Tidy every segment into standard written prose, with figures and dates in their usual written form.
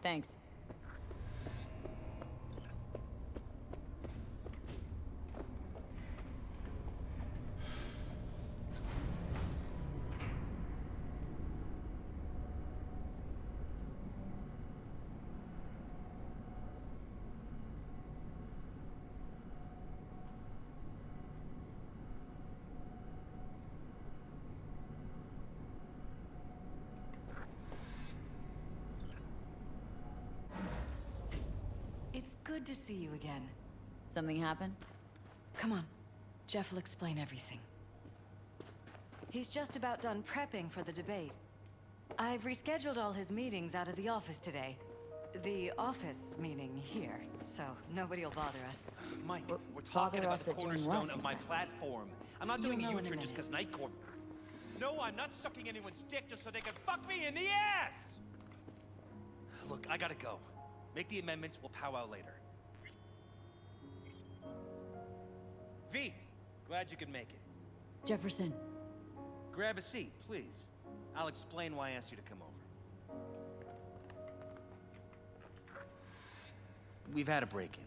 Thanks. It's good to see you again. Something happened? Come on. Jeff will explain everything. He's just about done prepping for the debate. I've rescheduled all his meetings out of the office today. The office meaning here, so nobody will bother us. Mike, we're talking bother about us the at doing cornerstone what of my exactly? platform. I'm not doing a You'll know in a U-turn just minute. because Night Corp... No, I'm not sucking anyone's dick just so they can fuck me in the ass! Look, I gotta go. Make the amendments, we'll powwow later. V, glad you could make it. Jefferson. Grab a seat, please. I'll explain why I asked you to come over. We've had a break-in.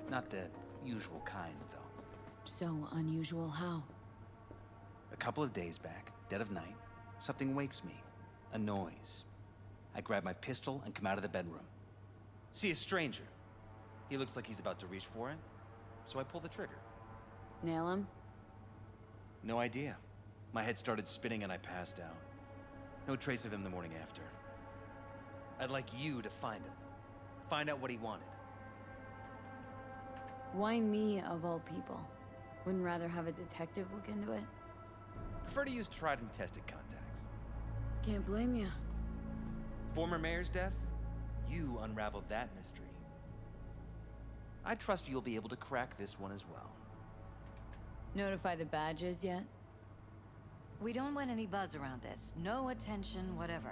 Not the usual kind, though. So unusual how? A couple of days back, dead of night, something wakes me. A noise. I grab my pistol and come out of the bedroom. See a stranger. He looks like he's about to reach for it, so I pull the trigger. Nail him? No idea. My head started spinning and I passed out. No trace of him the morning after. I'd like you to find him. Find out what he wanted. Why me, of all people? Wouldn't rather have a detective look into it? Prefer to use tried and tested contacts. Can't blame you. Former mayor's death? You unraveled that mystery. I trust you'll be able to crack this one as well. Notify the badges yet? We don't want any buzz around this. No attention, whatever.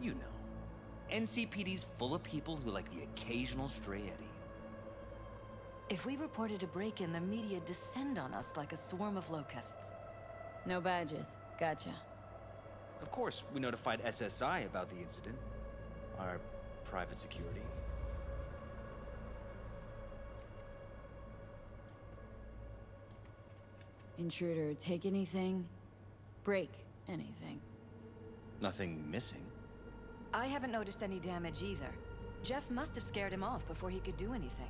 You know. NCPD's full of people who like the occasional stray eddy. If we reported a break-in, the media descend on us like a swarm of locusts. No badges. Gotcha. Of course, we notified SSI about the incident. Our private security. Intruder, take anything? Break anything? Nothing missing. I haven't noticed any damage either. Jeff must have scared him off before he could do anything.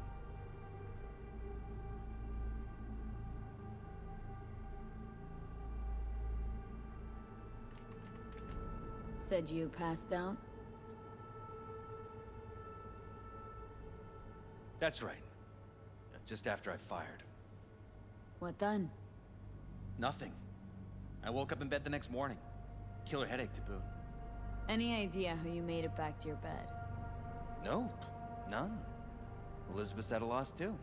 Said you passed out? That's right. Just after I fired. What then? Nothing. I woke up in bed the next morning. Killer headache to boot. Any idea how you made it back to your bed? Nope. None. Elizabeth's at a loss too.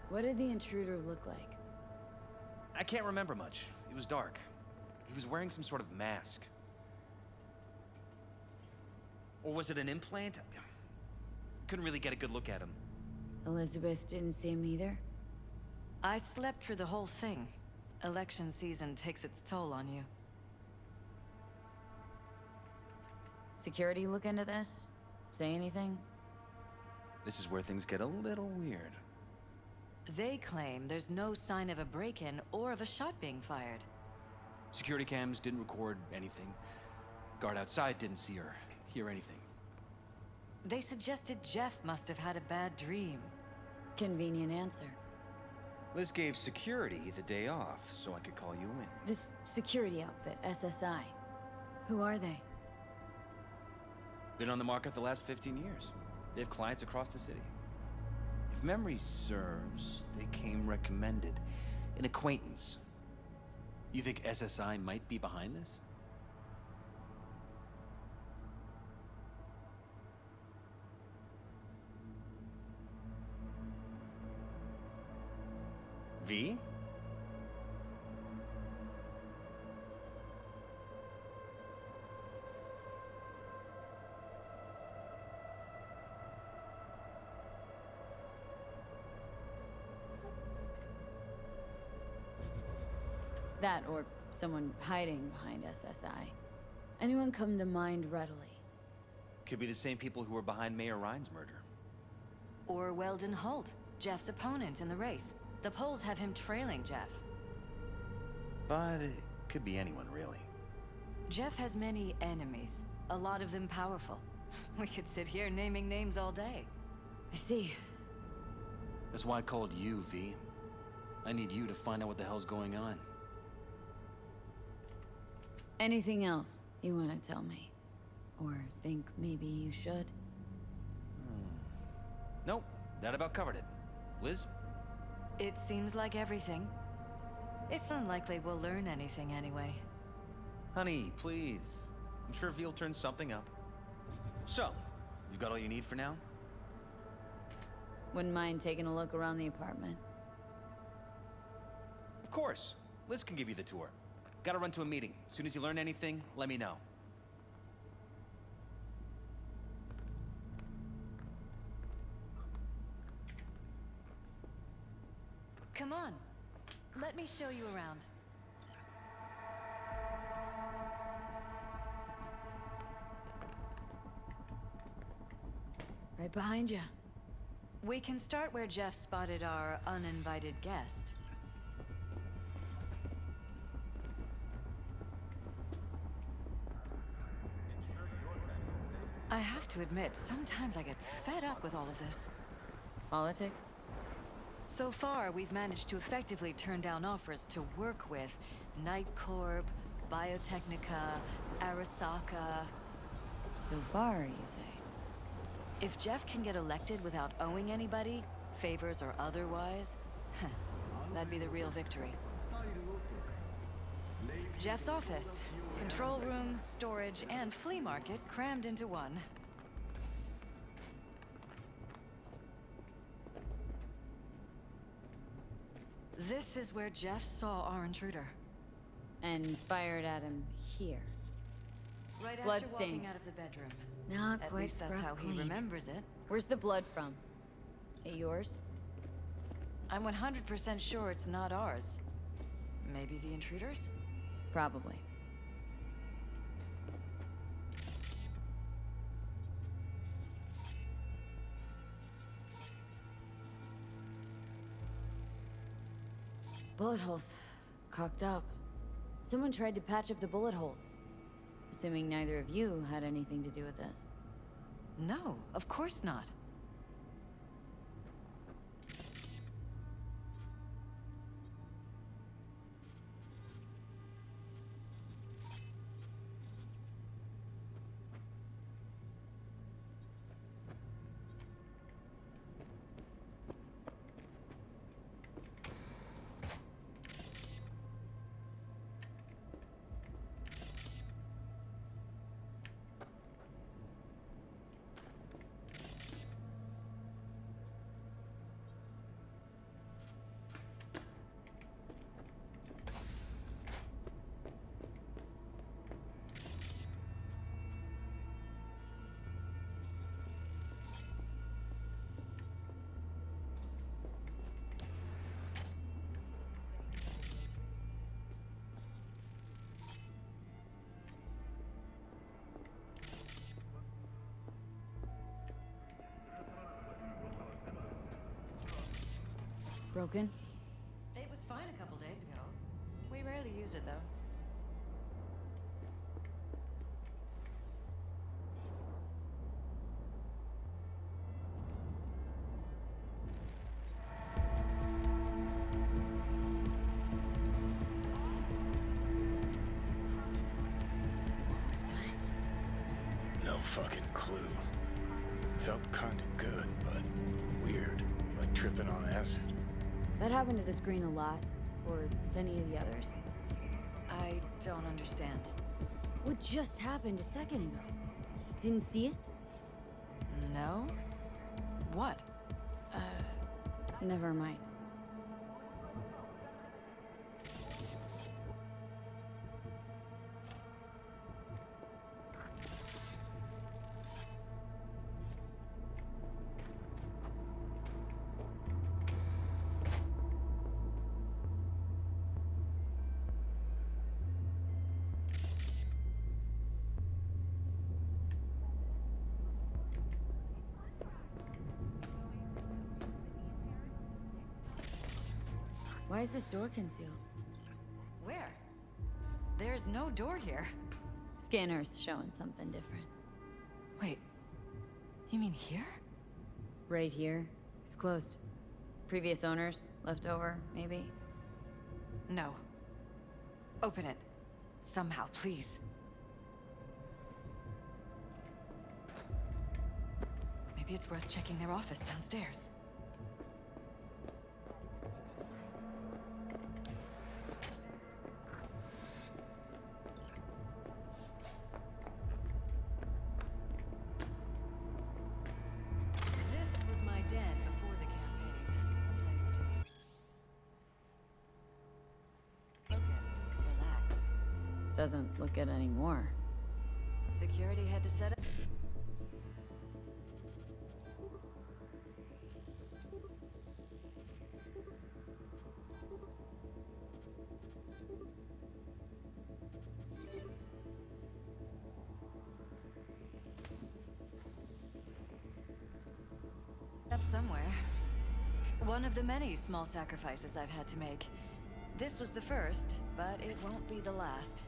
What did the intruder look like? I can't remember much. It was dark. He was wearing some sort of mask. Or was it an implant? Couldn't really get a good look at him. Elizabeth didn't see him either? I slept through the whole thing. Election season takes its toll on you. Security look into this? Say anything? This is where things get a little weird. They claim there's no sign of a break-in or of a shot being fired. Security cams didn't record anything. Guard outside didn't see or hear anything. They suggested Jeff must have had a bad dream. Convenient answer. Liz gave security the day off so I could call you in. This security outfit, SSI. Who are they? Been on the market the last 15 years. They have clients across the city. If memory serves, they came recommended. An acquaintance. You think SSI might be behind this? V? That or someone hiding behind SSI. Anyone come to mind readily? Could be the same people who were behind Mayor Ryan's murder. Or Weldon Holt, Jeff's opponent in the race. The polls have him trailing Jeff. But it could be anyone, really. Jeff has many enemies, a lot of them powerful. We could sit here naming names all day. I see. That's why I called you, V. I need you to find out what the hell's going on. Anything else you want to tell me? Or think maybe you should? Nope, that about covered it. Liz? It seems like everything. It's unlikely we'll learn anything anyway. Honey, please. I'm sure V'll turn something up. So, you got all you need for now? Wouldn't mind taking a look around the apartment. Of course. Liz can give you the tour. Gotta run to a meeting. As soon as you learn anything, let me know. Come on. Let me show you around. Right behind you. We can start where Jeff spotted our uninvited guest. I have to admit, sometimes I get fed up with all of this. Politics? So far, we've managed to effectively turn down offers to work with Night Corp, Biotechnica, Arasaka. So far, you say? If Jeff can get elected without owing anybody, favors or otherwise, that'd be the real victory. Jeff's office. Control room, storage, and flea market crammed into one. This is where Jeff saw our intruder. And fired at him here. Right Blood after walking stains. out of the bedroom. Not At quite least that's how he clean. remembers it. Where's the blood from? It yours? I'm 100% sure it's not ours. Maybe the intruder's? Probably. Bullet holes. Cocked up. Someone tried to patch up the bullet holes. Assuming neither of you had anything to do with this. No, of course not. Broken? It was fine a couple days ago. We rarely use it, though. What was that? No fucking clue. Felt kinda good, but weird. Like tripping on acid. That happened to the screen a lot. Or to any of the others. I don't understand. What just happened a second ago? Didn't see it? No? What? Never mind. Why is this door concealed? Where? There's no door here. Scanner's showing something different. Wait, you mean here? Right here. It's closed. Previous owners, left over, maybe? No. Open it. Somehow, please. Maybe it's worth checking their office downstairs. This was my den before the campaign. A place to focus, relax. Doesn't look it anymore. Security had to set up. Up somewhere. One of the many small sacrifices I've had to make. This was the first, but it won't be the last.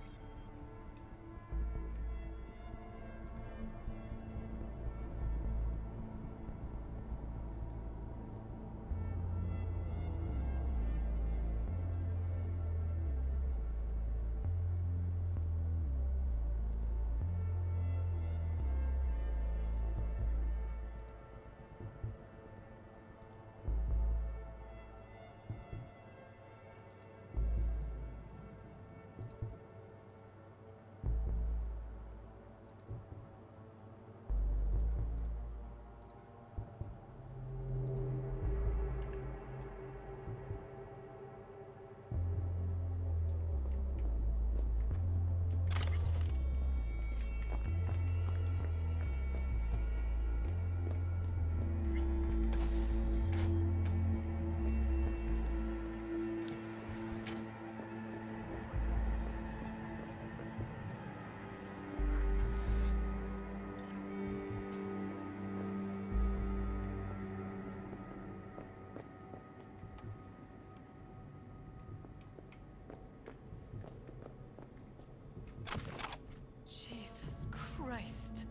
Jesus Christ.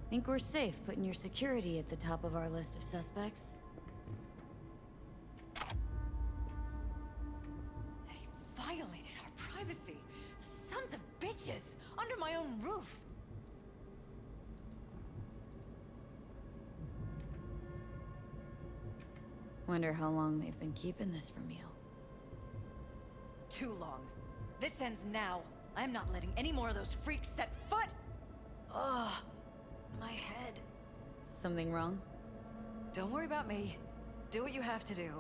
Think we're safe putting your security at the top of our list of suspects? They violated our privacy. Sons of bitches! Under my own roof! Wonder how long they've been keeping this from you. Too long. This ends now. I'm not letting any more of those freaks set foot! Ugh. My head. Something wrong? Don't worry about me. Do what you have to do.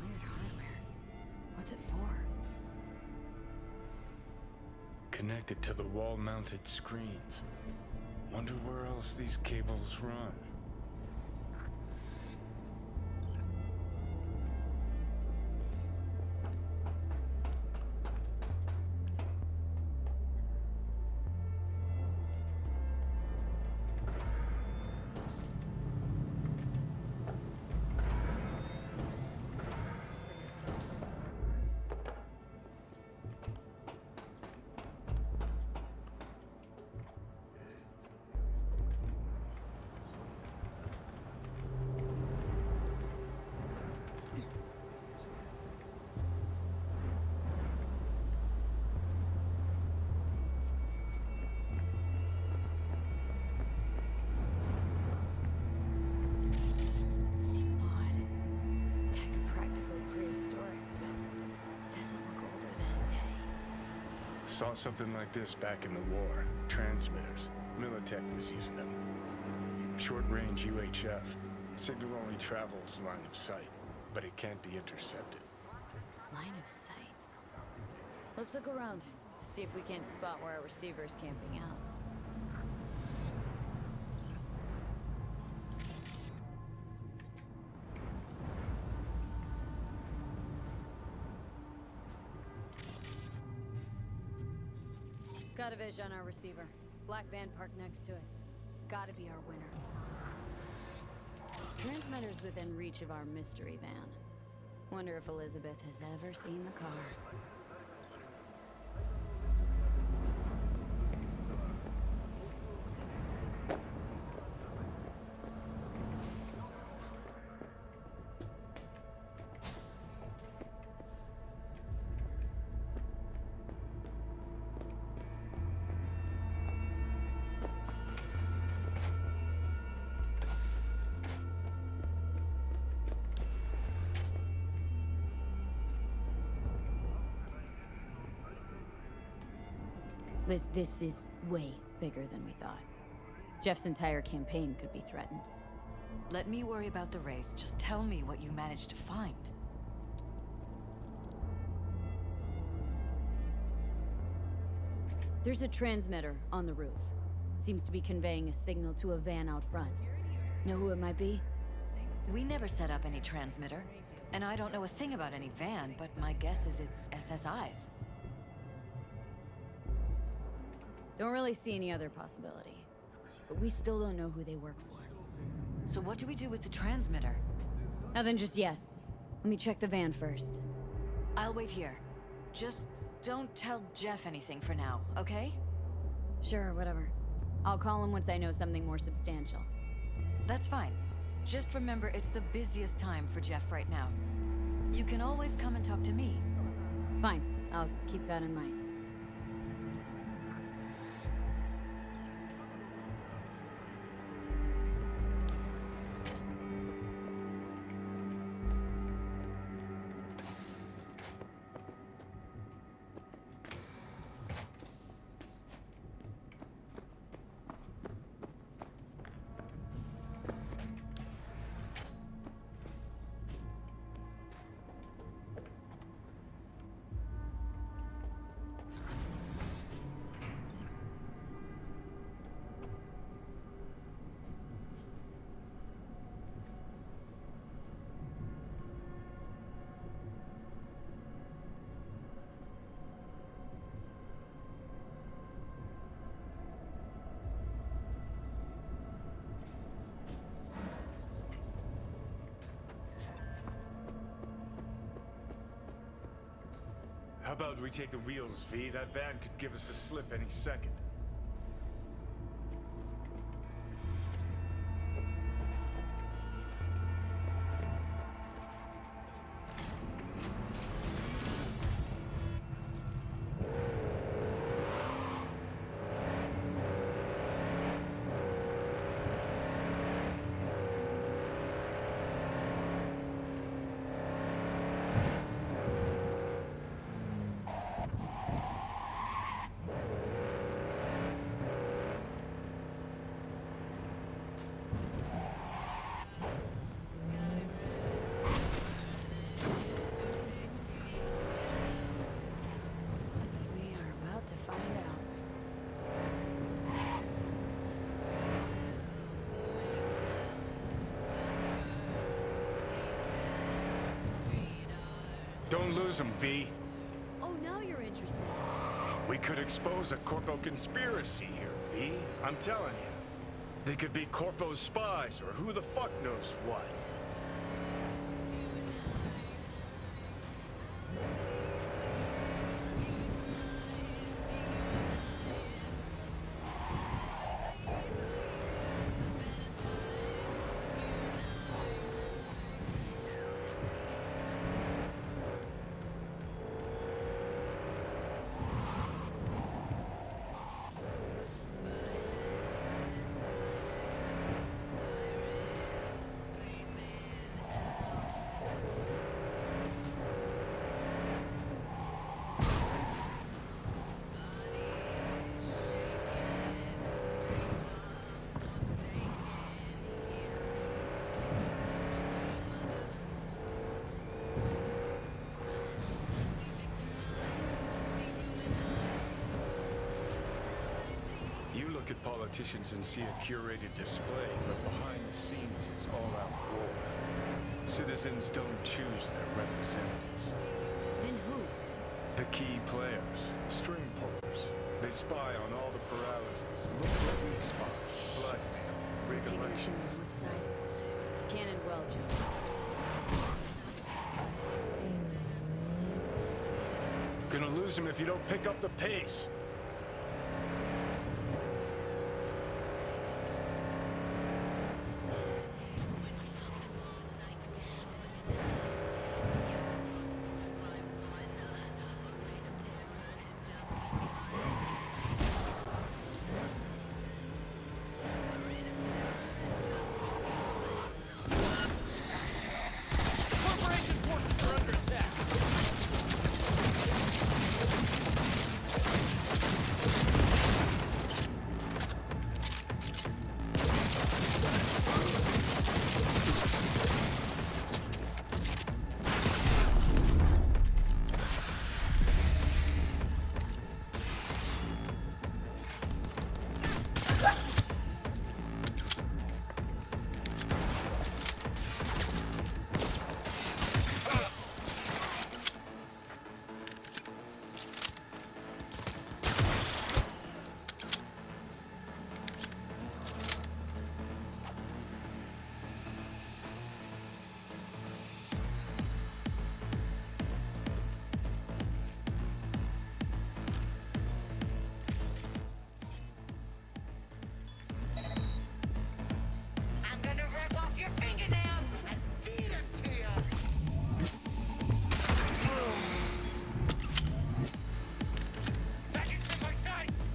Weird hardware. What's it for? Connected to the wall-mounted screens. Wonder where else these cables run. Saw something like this back in the war. Transmitters. Militech was using them. Short-range UHF. Signal only travels line of sight, but it can't be intercepted. Line of sight. Let's look around. See if we can't spot where our receiver's camping out. got a vis on our receiver. Black van parked next to it. Gotta be our winner. Transmitter's within reach of our mystery van. Wonder if Elizabeth has ever seen the car. This is way bigger than we thought. Jeff's entire campaign could be threatened. Let me worry about the race. Just tell me what you managed to find. There's a transmitter on the roof. Seems to be conveying a signal to a van out front. Know who it might be? We never set up any transmitter, and I don't know a thing about any van, but my guess is it's SSI's. Don't really see any other possibility. But we still don't know who they work for. So what do we do with the transmitter? Nothing just yet. Let me check the van first. I'll wait here. Just don't tell Jeff anything for now, okay? Sure, whatever. I'll call him once I know something more substantial. That's fine. Just remember it's the busiest time for Jeff right now. You can always come and talk to me. Fine. I'll keep that in mind. How about we take the wheels, V? That van could give us a slip any second. Don't lose them, V. Oh, now you're interested. We could expose a Corpo conspiracy here, V. I'm telling you. They could be Corpo's spies, or who the fuck knows what. Look at politicians and see a curated display, but behind the scenes it's all-out war. Citizens don't choose their representatives. Then who? The key players, string pullers. They spy on all the paralysis. Look for weak spots. Blood, We're taking a regulations. shim on the north side. It's Cannon well, John. Gonna lose him if you don't pick up the pace. Corporation forces are under attack. I'm gonna rip off your fingernails and feed them to you. Back into my sights.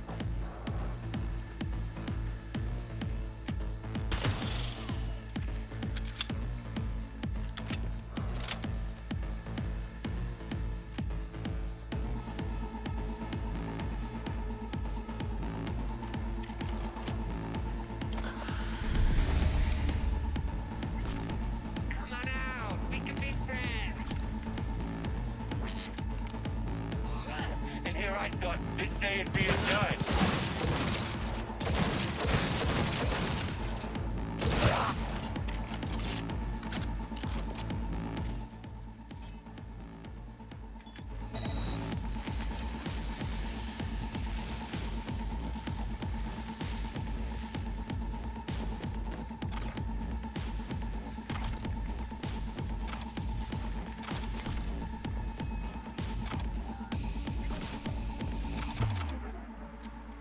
Come on out. We can be friends. And here I thought this day would be done.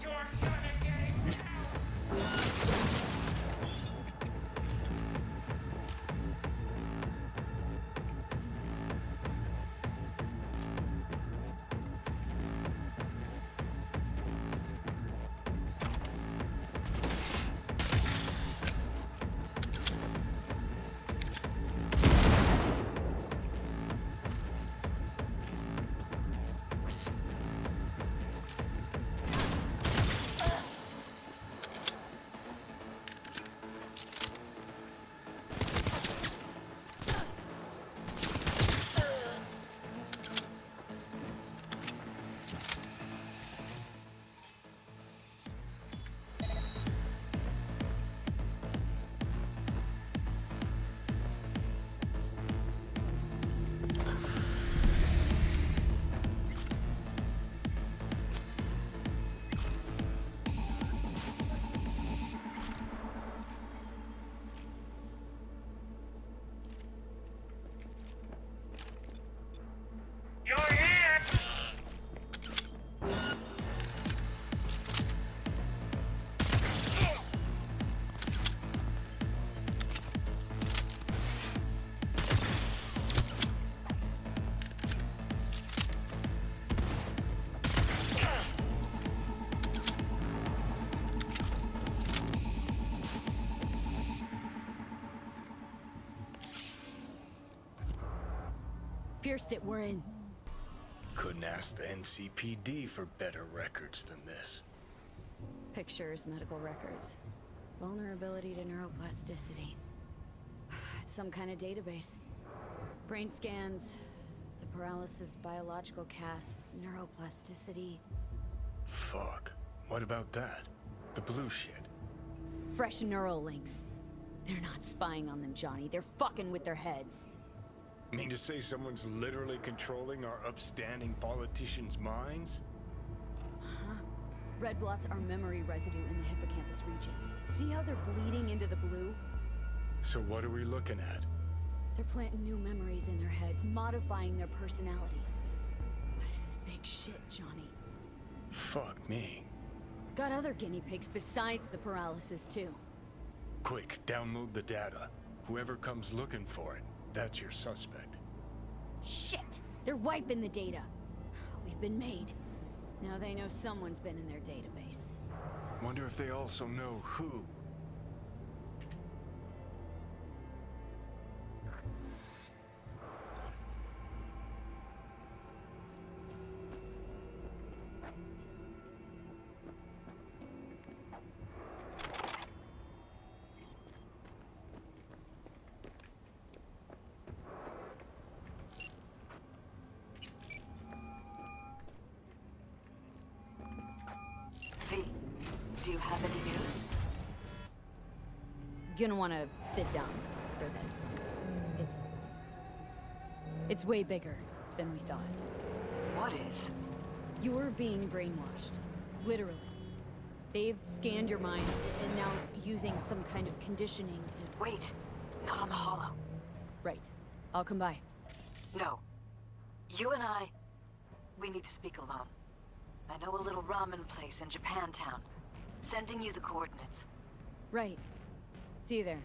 You're gonna get it now. You're here. Pierced it, we're in. Couldn't ask the NCPD for better records than this. Pictures, medical records. Vulnerability to neuroplasticity. It's some kind of database. Brain scans, the paralysis, biological casts, neuroplasticity. Fuck. What about that? The blue shit. Fresh neural links. They're not spying on them, Johnny. They're fucking with their heads. Mean to say someone's literally controlling our upstanding politicians' minds? Red blots are memory residue in the hippocampus region. See how they're bleeding into the blue? So what are we looking at? They're planting new memories in their heads, modifying their personalities. This is big shit, Johnny. Fuck me. Got other guinea pigs besides the paralysis, too. Quick, download the data. Whoever comes looking for it, that's your suspect. Shit! They're wiping the data. We've been made. Now they know someone's been in their database. Wonder if they also know who. V, do you have any news? Gonna wanna sit down for this. It's way bigger than we thought. What is? You're being brainwashed. Literally. They've scanned your mind and now using some kind of conditioning to... Wait, not on the hollow. Right. I'll come by. No. You and I, we need to speak alone. I know a little ramen place in Japantown. Sending you the coordinates. Right. See you there.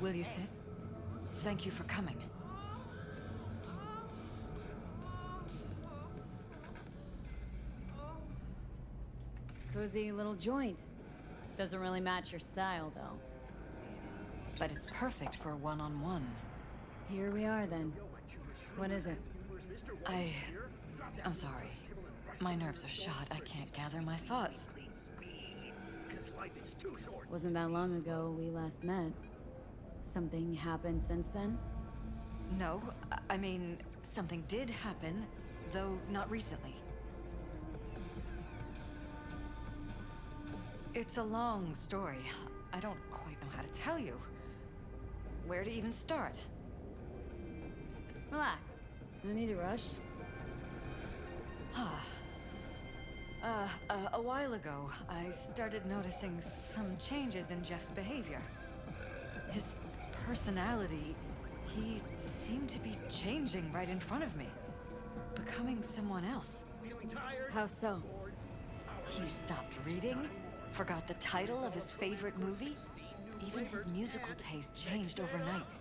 Will you sit? Thank you for coming. Cozy little joint. Doesn't really match your style, though. But it's perfect for a one-on-one. Here we are, then. What is it? I'm sorry. My nerves are shot. I can't gather my thoughts. Wasn't that long ago we last met. Something happened since then? No, I mean, something did happen, though not recently. It's a long story. I don't quite know how to tell you. where to even start. Relax. No need to rush. A while ago, I started noticing some changes in Jeff's behavior. His personality, he seemed to be changing right in front of me, becoming someone else. How so? He stopped reading, forgot the title of his favorite movie. Even his musical taste changed overnight.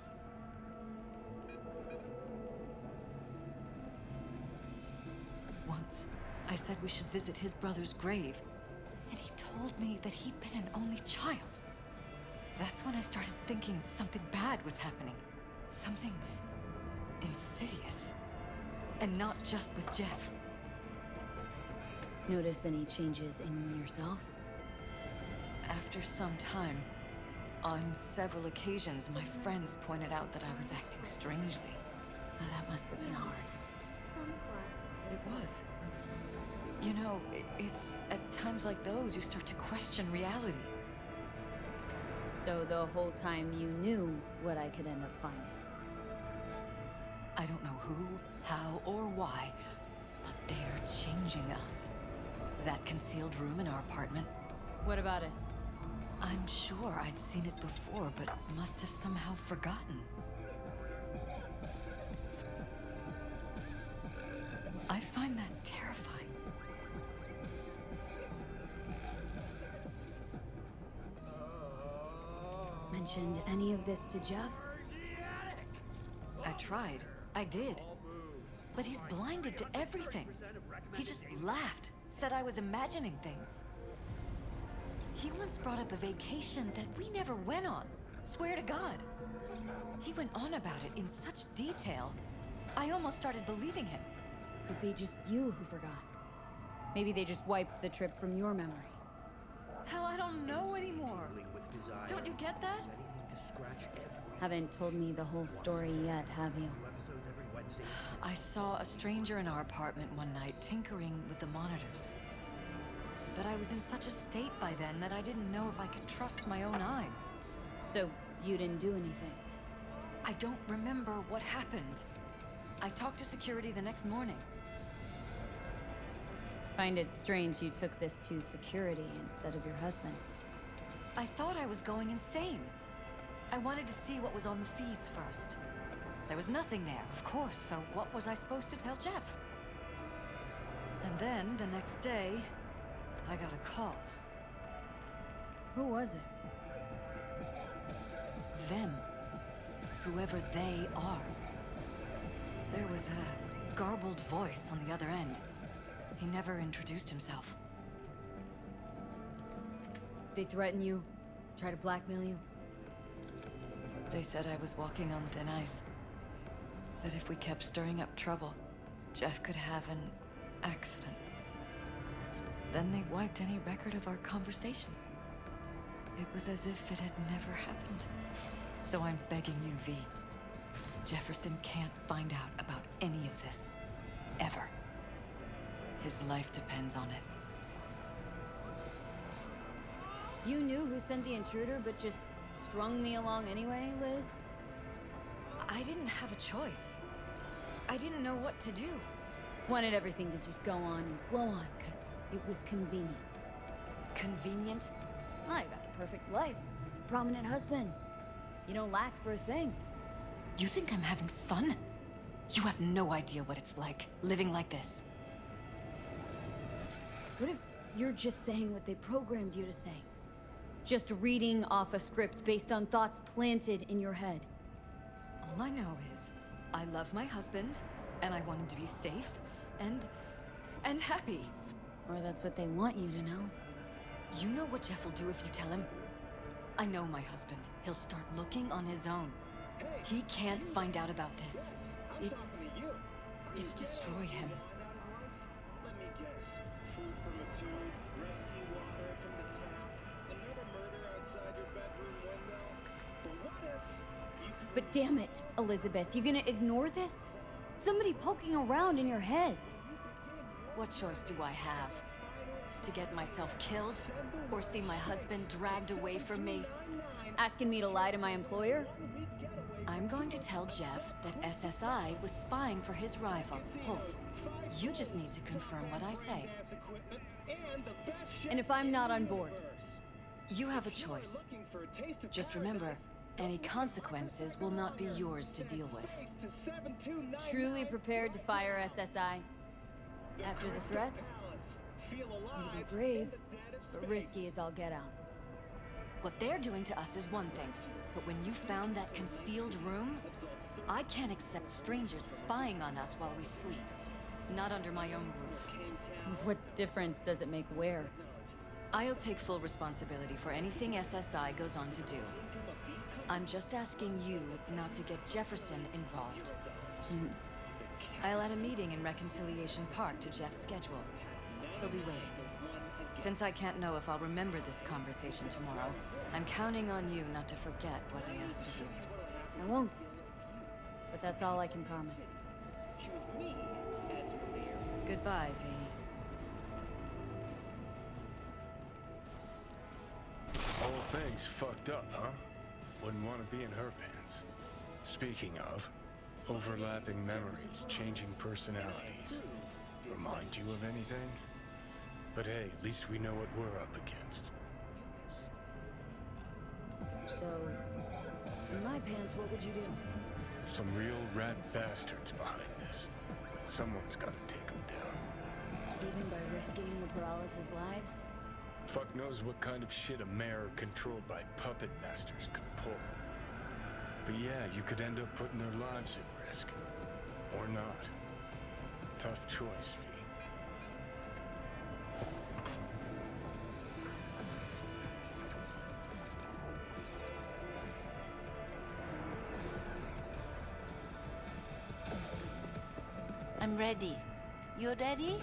Once, I said we should visit his brother's grave, and he told me that he'd been an only child. That's when I started thinking something bad was happening. Something insidious. And not just with Jeff. Notice any changes in yourself? After some time, on several occasions, my friends pointed out that I was acting strangely. Oh, that must have been hard. It was. You know, it's at times like those you start to question reality. So the whole time you knew what I could end up finding? I don't know who, how, or why, but they're changing us. That concealed room in our apartment, What about it? I'm sure I'd seen it before, but must have somehow forgotten. I find that terrifying. Mentioned any of this to Jeff? I tried. I did. But he's blinded to everything. He just laughed, said I was imagining things. He once brought up a vacation that we never went on. Swear to God. He went on about it in such detail, I almost started believing him. Could be just you who forgot. Maybe they just wiped the trip from your memory. Hell, I don't know anymore. Don't you get that? Haven't told me the whole story yet, have you? I saw a stranger in our apartment one night tinkering with the monitors. But I was in such a state by then that I didn't know if I could trust my own eyes. So, you didn't do anything? I don't remember what happened. I talked to security the next morning. Find it strange you took this to security instead of your husband. I thought I was going insane. I wanted to see what was on the feeds first. There was nothing there, of course, so what was I supposed to tell Jeff? And then, the next day, I got a call. Who was it? Them. Whoever they are. There was a garbled voice on the other end. He never introduced himself. They threaten you? Try to blackmail you? They said I was walking on thin ice. That if we kept stirring up trouble, Jeff could have an accident. Then they wiped any record of our conversation. It was as if it had never happened. So I'm begging you, V. Jefferson can't find out about any of this. Ever. His life depends on it. You knew who sent the intruder, but just strung me along anyway, Liz? I didn't have a choice. I didn't know what to do. Wanted everything to just go on and flow on, because it was convenient. Convenient? I got the perfect life. Prominent husband. You don't lack for a thing. You think I'm having fun? You have no idea what it's like, living like this. What if you're just saying what they programmed you to say? Just reading off a script based on thoughts planted in your head. All I know is, I love my husband, and I want him to be safe, and happy. Or that's what they want you to know. You know what Jeff will do if you tell him? I know my husband. He'll start looking on his own. He can't find out about this. It'd destroy him. Let me guess. Food from a tube, rusty water from the tap, another murder outside your bedroom window. But what if you could... But damn it, Elizabeth, you gonna ignore this? Somebody poking around in your heads. What choice do I have? To get myself killed? Or see my husband dragged away from me? Asking me to lie to my employer? I'm going to tell Jeff that SSI was spying for his rival, Holt. You just need to confirm what I say. And if I'm not on board? You have a choice. Just remember, any consequences will not be yours to deal with. Truly prepared to fire SSI? After the threats? It'll be brave, but risky as all get out. What they're doing to us is one thing, but when you found that concealed room, I can't accept strangers spying on us while we sleep. Not under my own roof. What difference does it make where? I'll take full responsibility for anything SSI goes on to do. I'm just asking you not to get Jefferson involved. I'll add a meeting in Reconciliation Park to Jeff's schedule. He'll be waiting. Since I can't know if I'll remember this conversation tomorrow, I'm counting on you not to forget what I asked of you. I won't. But that's all I can promise. Goodbye, V. Whole thing's fucked up, huh? Wouldn't want to be in her pants. Speaking of, overlapping memories, changing personalities. Remind you of anything? But hey, at least we know what we're up against. So, in my pants, what would you do? Some real rat bastards behind this. Someone's gotta take them down. Even by risking the Paralysis' lives? Fuck knows what kind of shit a mayor controlled by puppet masters could pull. But yeah, you could end up putting their lives at risk. Or not. Tough choice, V. I'm ready. You ready?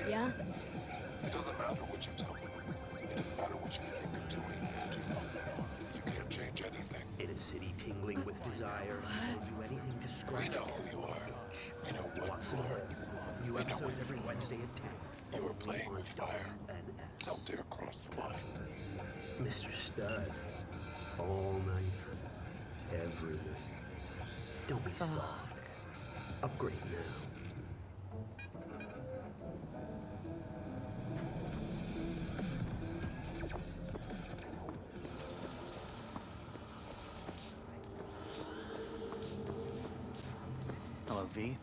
Yeah? It doesn't matter what you tell me. It doesn't matter what you think of doing or do. You can't change anything. In a city tingling with desire, will do anything to We scratch know who you are. We know what Watch you the are. New We know episodes what every you Wednesday want. at 10. You are playing with fire. And Don't dare cross the line. Mr. Stud. All night. Every night. Don't be soft. Upgrade now. Hello, V.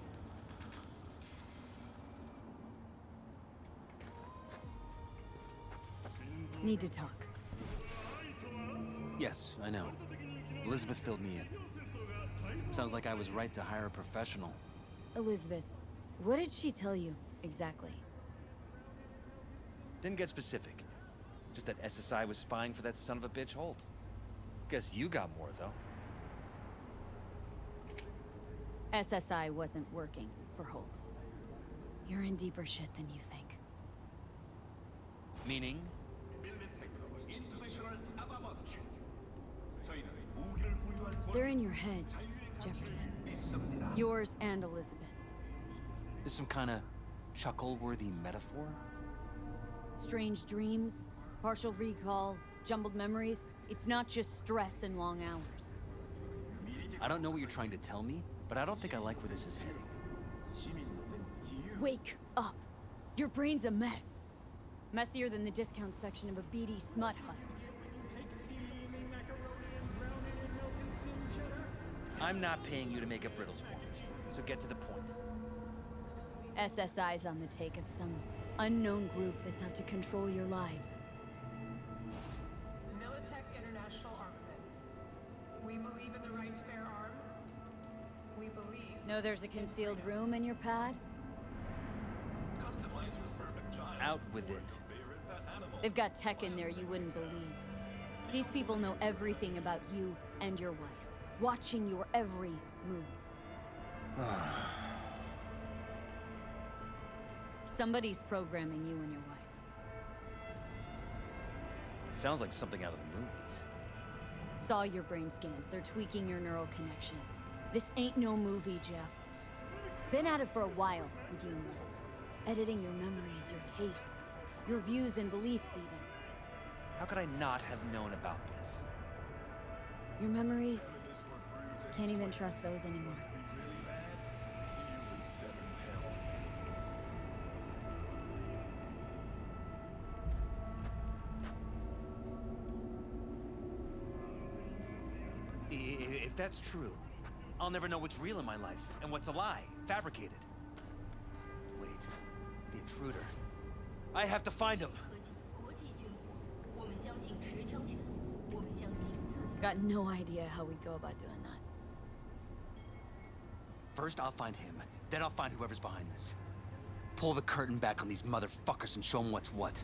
Need to talk. Yes, I know. Elizabeth filled me in. Sounds like I was right to hire a professional. Elizabeth, what did she tell you exactly? Didn't get specific. Just that SSI was spying for that son of a bitch Holt. Guess you got more, though. SSI wasn't working for Holt. You're in deeper shit than you think. Meaning? They're in your heads, Jefferson. Yours and Elizabeth's. This some kind of chuckle-worthy metaphor? Strange dreams, partial recall, jumbled memories. It's not just stress and long hours. I don't know what you're trying to tell me, but I don't think I like where this is heading. Wake up! Your brain's a mess. Messier than the discount section of a beady smut hut. I'm not paying you to make up riddles for me, so get to the point. SSI's on the take of some unknown group that's out to control your lives. Militech International Armaments. We believe in the right to bear arms. We believe... Know there's a concealed room in your pad? Out with it. They've got tech in there you wouldn't believe. These people know everything about you and your wife, watching your every move. Somebody's programming you and your wife. Sounds like something out of the movies. Saw your brain scans. They're tweaking your neural connections. This ain't no movie, Jeff. Been at it for a while with you and Liz. Editing your memories, your tastes, your views and beliefs even. How could I not have known about this? Your memories? Can't even trust those anymore. If that's true, I'll never know what's real in my life and what's a lie, fabricated. Wait, the intruder. I have to find him. Got no idea how we go about doing that. First, I'll find him. Then I'll find whoever's behind this. Pull the curtain back on these motherfuckers and show them what's what.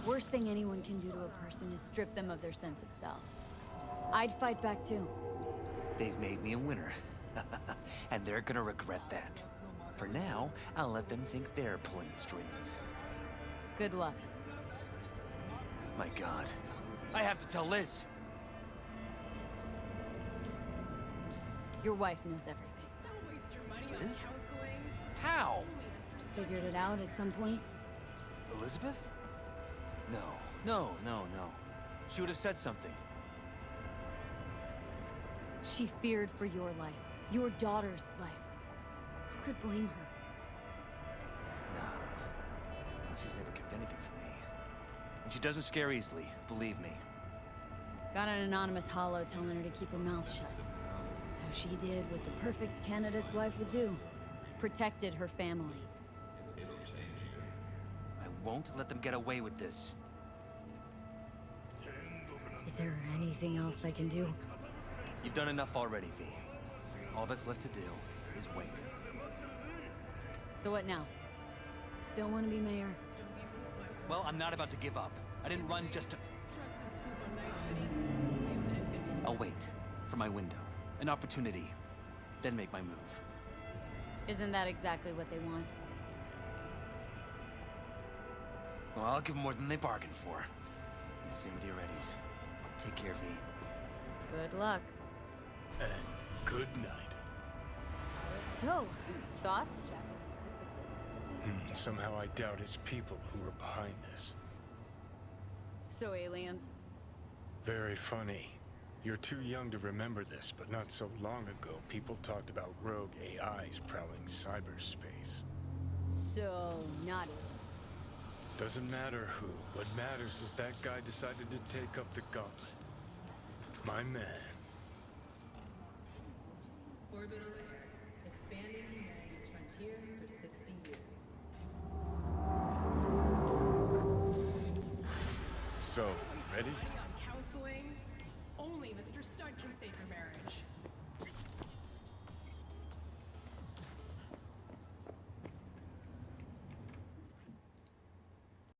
Worst thing anyone can do to a person is strip them of their sense of self. I'd fight back too. They've made me a winner. And they're gonna regret that. For now, I'll let them think they're pulling the strings. Good luck. My God. I have to tell Liz. Your wife knows everything. Don't waste your money on Liz? counseling. How? Figured it out at some point? Elizabeth? No. She would have said something. She feared for your life. Your daughter's life. Who could blame her? No, she's never kept anything from me. And she doesn't scare easily, believe me. Got an anonymous holo telling her to keep her mouth shut. So she did what the perfect candidate's wife would do. Protected her family. I won't let them get away with this. Is there anything else I can do? You've done enough already, V. All that's left to do is wait. So what now? Still want to be mayor? Well, I'm not about to give up. I didn't run just to... Trusted scoop on Night City. I'll wait for my window. An opportunity. Then make my move. Isn't that exactly what they want? Well, I'll give them more than they bargained for. And same with your readies. Take care, V. Good luck. And good night. So, thoughts? Somehow I doubt it's people who are behind this. So aliens? Very funny. You're too young to remember this, but not so long ago, people talked about rogue AIs prowling cyberspace. So, not aliens. Doesn't matter who. What matters is that guy decided to take up the gauntlet. My man. Orbital layer. Expanding humanity's frontier for 60 years. So, ready? On counseling, only Mr. Stud can save your marriage.